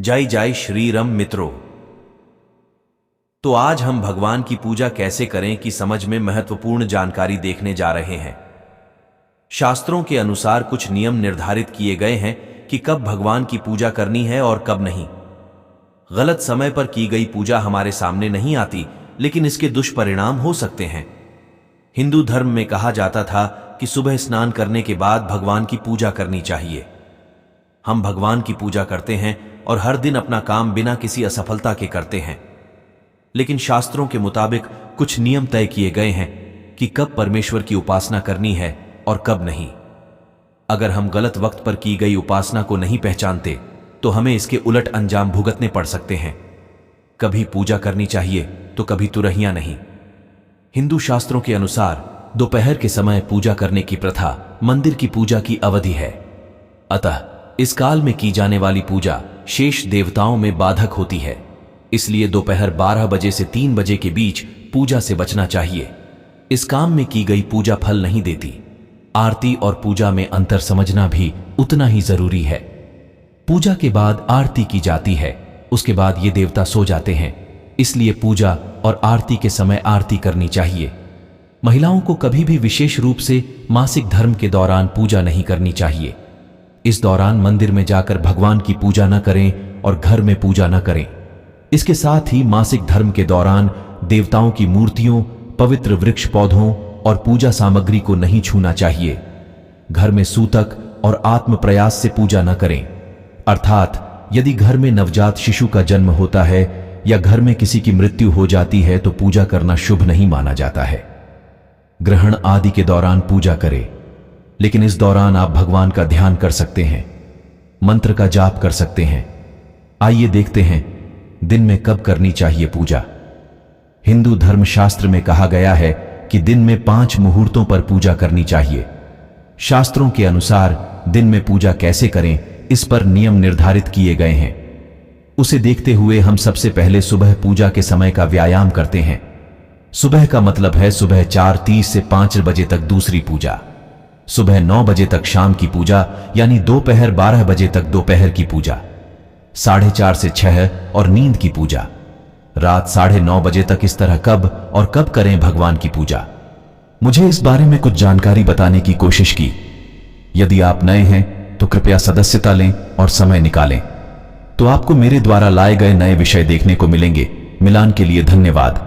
जय जय श्री राम मित्रों। तो आज हम भगवान की पूजा कैसे करें की समझ में महत्वपूर्ण जानकारी देखने जा रहे हैं। शास्त्रों के अनुसार कुछ नियम निर्धारित किए गए हैं कि कब भगवान की पूजा करनी है और कब नहीं। गलत समय पर की गई पूजा हमारे सामने नहीं आती, लेकिन इसके दुष्परिणाम हो सकते हैं। हिंदू धर्म में कहा जाता था कि सुबह स्नान करने के बाद भगवान की पूजा करनी चाहिए। हम भगवान की पूजा करते हैं और हर दिन अपना काम बिना किसी असफलता के करते हैं, लेकिन शास्त्रों के मुताबिक कुछ नियम तय किए गए हैं कि कब परमेश्वर की उपासना करनी है और कब नहीं। अगर हम गलत वक्त पर की गई उपासना को नहीं पहचानते तो हमें इसके उलट अंजाम भुगतने पड़ सकते हैं। कभी पूजा करनी चाहिए तो कभी तुरहियां नहीं। हिंदू शास्त्रों के अनुसार दोपहर के समय पूजा करने की प्रथा मंदिर की पूजा की अवधि है। अतः इस काल में की जाने वाली पूजा शेष देवताओं में बाधक होती है, इसलिए दोपहर 12 बजे से 3 बजे के बीच पूजा से बचना चाहिए। इस काम में की गई पूजा फल नहीं देती। आरती और पूजा में अंतर समझना भी उतना ही जरूरी है। पूजा के बाद आरती की जाती है, उसके बाद ये देवता सो जाते हैं, इसलिए पूजा और आरती के समय आरती करनी चाहिए। महिलाओं को कभी भी विशेष रूप से मासिक धर्म के दौरान पूजा नहीं करनी चाहिए। इस दौरान मंदिर में जाकर भगवान की पूजा न करें और घर में पूजा न करें। इसके साथ ही मासिक धर्म के दौरान देवताओं की मूर्तियों, पवित्र वृक्ष पौधों और पूजा सामग्री को नहीं छूना चाहिए। घर में सूतक और आत्म प्रयास से पूजा न करें, अर्थात यदि घर में नवजात शिशु का जन्म होता है या घर में किसी की मृत्यु हो जाती है तो पूजा करना शुभ नहीं माना जाता है। ग्रहण आदि के दौरान पूजा करें, लेकिन इस दौरान आप भगवान का ध्यान कर सकते हैं, मंत्र का जाप कर सकते हैं। आइए देखते हैं दिन में कब करनी चाहिए पूजा। हिंदू धर्मशास्त्र में कहा गया है कि दिन में 5 मुहूर्तों पर पूजा करनी चाहिए। शास्त्रों के अनुसार दिन में पूजा कैसे करें, इस पर नियम निर्धारित किए गए हैं। उसे देखते हुए हम सबसे पहले सुबह पूजा के समय का व्यायाम करते हैं। सुबह का मतलब है सुबह 4:30 से 5 बजे तक दूसरी पूजा, सुबह 9 बजे तक शाम की पूजा, यानी दोपहर 12 बजे तक दोपहर की पूजा, 4:30 से 6 और नींद की पूजा, रात 9:30 बजे तक। इस तरह कब और कब करें भगवान की पूजा। मुझे इस बारे में कुछ जानकारी बताने की कोशिश की। यदि आप नए हैं तो कृपया सदस्यता लें और समय निकालें, तो आपको मेरे द्वारा लाए गए नए विषय देखने को मिलेंगे। मिलान के लिए धन्यवाद।